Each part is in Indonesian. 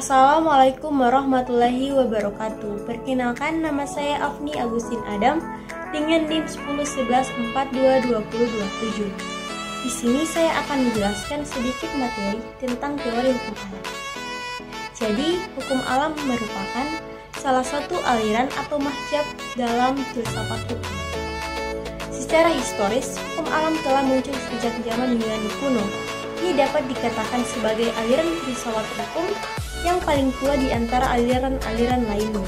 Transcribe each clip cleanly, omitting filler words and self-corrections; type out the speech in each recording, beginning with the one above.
Assalamualaikum warahmatullahi wabarakatuh. Perkenalkan, nama saya Afni Agustin Adam dengan NIM 1011422027. Di sini saya akan menjelaskan sedikit materi tentang teori hukum alam. Jadi, hukum alam merupakan salah satu aliran atau mazhab dalam filsafat hukum. Secara historis, hukum alam telah muncul sejak zaman Yunani kuno. Ia dapat dikatakan sebagai aliran filsafat hukum yang paling tua di antara aliran-aliran lainnya.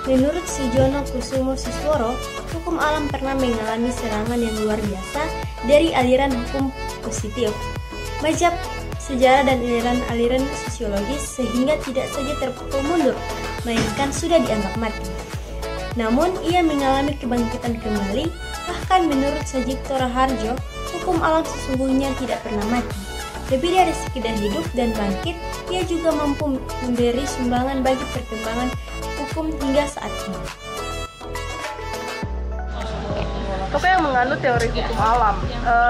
Menurut Sujono Kusumo Sisworo, hukum alam pernah mengalami serangan yang luar biasa dari aliran hukum positif, mazhab sejarah dan aliran-aliran sosiologis sehingga tidak saja terpukul mundur, melainkan sudah dianggap mati. Namun, ia mengalami kebangkitan kembali, bahkan menurut Sajipto Raharjo, hukum alam sesungguhnya tidak pernah mati. Lebih dari sekedar hidup dan bangkit, ia juga mampu memberi sumbangan bagi perkembangan hukum hingga saat ini. Tokoh yang menganut teori hukum alam.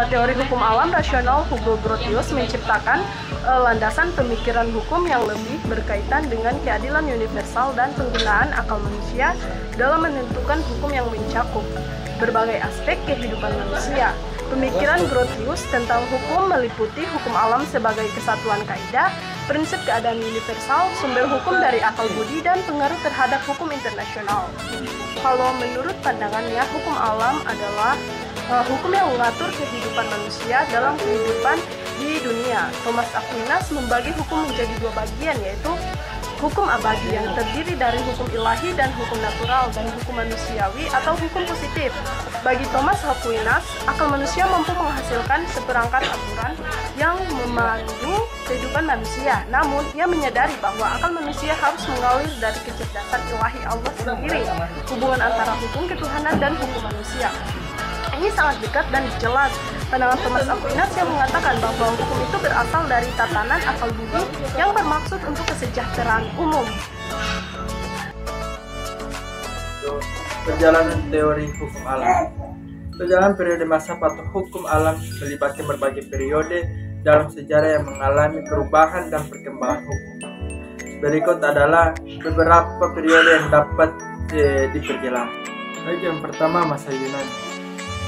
Teori hukum alam rasional Hugo Grotius menciptakan landasan pemikiran hukum yang lebih berkaitan dengan keadilan universal dan penggunaan akal manusia dalam menentukan hukum yang mencakup berbagai aspek kehidupan manusia. Pemikiran Grotius tentang hukum meliputi hukum alam sebagai kesatuan kaidah, prinsip keadaan universal, sumber hukum dari akal budi, dan pengaruh terhadap hukum internasional. Kalau menurut pandangannya, hukum alam adalah hukum yang mengatur kehidupan manusia dalam kehidupan di dunia. Thomas Aquinas membagi hukum menjadi dua bagian, yaitu hukum abadi yang terdiri dari hukum ilahi dan hukum natural, dan hukum manusiawi atau hukum positif. Bagi Thomas Aquinas, akal manusia mampu menghasilkan seperangkat aturan yang memandu kehidupan manusia. Namun, ia menyadari bahwa akal manusia harus mengalir dari kecerdasan ilahi Allah sendiri, hubungan antara hukum ketuhanan dan hukum manusia. Ini sangat dekat dan jelas. Pandangan Thomas Aquinas yang mengatakan bahwa hukum itu berasal dari tatanan akal budi yang bermaksud untuk kesejahteraan umum. Perjalanan teori hukum alam. Perjalanan periode masa atau hukum alam melibatkan berbagai periode dalam sejarah yang mengalami perubahan dan perkembangan hukum. Berikut adalah beberapa periode yang dapat diperjelas. Baik, yang pertama, masa Yunani.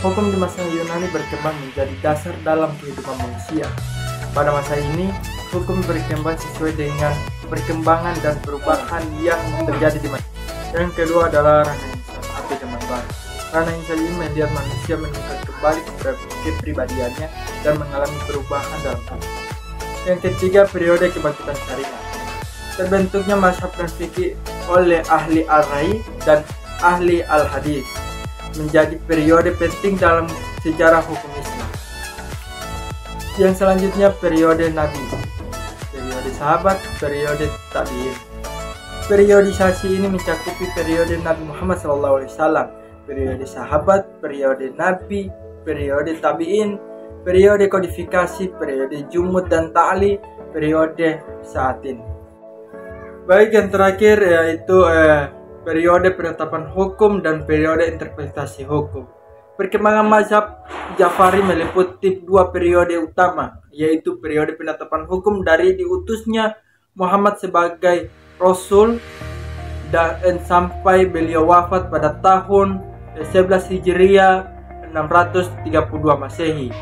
Hukum di masa Yunani berkembang menjadi dasar dalam kehidupan manusia. Pada masa ini, hukum berkembang sesuai dengan perkembangan dan perubahan yang terjadi di masa. Yang kedua adalah Renaissance atau zaman baru. Renaissance ini melihat manusia menemukan kembali kepribadiannya dan mengalami perubahan dalam hukum. Yang ketiga, periode kebangkitan syariah. Terbentuknya mazhab fikih oleh ahli al-Rai dan ahli al-Hadis menjadi periode penting dalam sejarah hukum Islam. Yang selanjutnya, periode Nabi, periode sahabat, periode tabi'in. Periodisasi ini mencakupi periode Nabi Muhammad SAW, periode sahabat, periode Nabi, periode tabi'in, periode kodifikasi, periode jumud dan ta'li, periode saat ini. Baik, yang terakhir yaitu periode penetapan hukum dan periode interpretasi hukum. Perkembangan mazhab Ja'fari meliputi dua periode utama, yaitu periode penetapan hukum dari diutusnya Muhammad sebagai Rasul dan sampai beliau wafat pada tahun 11 Hijriah 632 Masehi.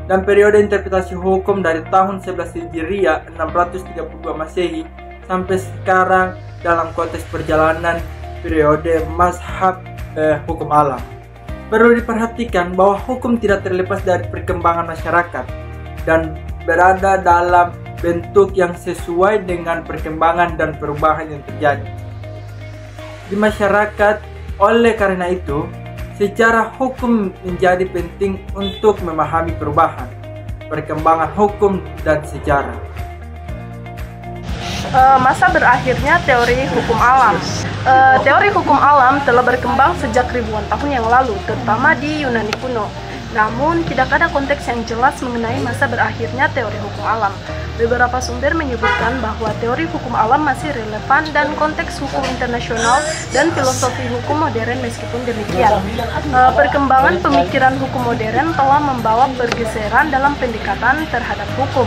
Dan periode interpretasi hukum dari tahun 11 Hijriah 632 Masehi sampai sekarang dalam konteks perjalanan periode mazhab hukum alam. Perlu diperhatikan bahwa hukum tidak terlepas dari perkembangan masyarakat dan berada dalam bentuk yang sesuai dengan perkembangan dan perubahan yang terjadi di masyarakat. Oleh karena itu, sejarah hukum menjadi penting untuk memahami perubahan, perkembangan hukum dan sejarah. Masa berakhirnya teori hukum alam. Teori hukum alam telah berkembang sejak ribuan tahun yang lalu, terutama di Yunani kuno. Namun, tidak ada konteks yang jelas mengenai masa berakhirnya teori hukum alam. Beberapa sumber menyebutkan bahwa teori hukum alam masih relevan dan konteks hukum internasional dan filosofi hukum modern. Meskipun demikian, perkembangan pemikiran hukum modern telah membawa pergeseran dalam pendekatan terhadap hukum.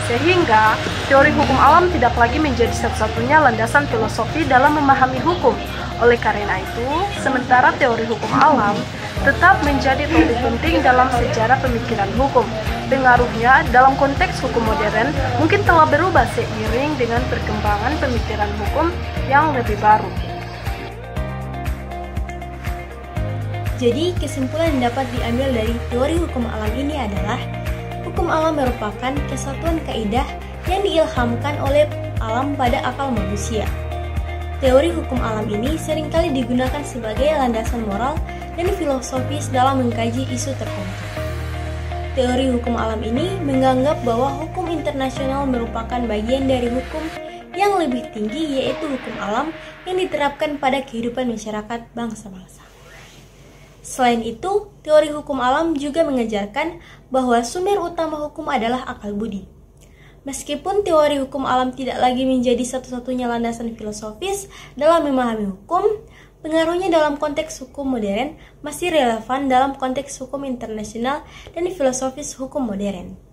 Sehingga, teori hukum alam tidak lagi menjadi satu-satunya landasan filosofi dalam memahami hukum. Oleh karena itu, sementara teori hukum alam tetap menjadi topik penting dalam sejarah pemikiran hukum, pengaruhnya dalam konteks hukum modern mungkin telah berubah seiring dengan perkembangan pemikiran hukum yang lebih baru. Jadi, kesimpulan yang dapat diambil dari teori hukum alam ini adalah hukum alam merupakan kesatuan kaidah yang diilhamkan oleh alam pada akal manusia. Teori hukum alam ini seringkali digunakan sebagai landasan moral dan filosofis dalam mengkaji isu tertentu. Teori hukum alam ini menganggap bahwa hukum internasional merupakan bagian dari hukum yang lebih tinggi, yaitu hukum alam yang diterapkan pada kehidupan masyarakat bangsa-bangsa. Selain itu, teori hukum alam juga mengajarkan bahwa sumber utama hukum adalah akal budi. Meskipun teori hukum alam tidak lagi menjadi satu-satunya landasan filosofis dalam memahami hukum, pengaruhnya dalam konteks hukum modern masih relevan dalam konteks hukum internasional dan filosofis hukum modern.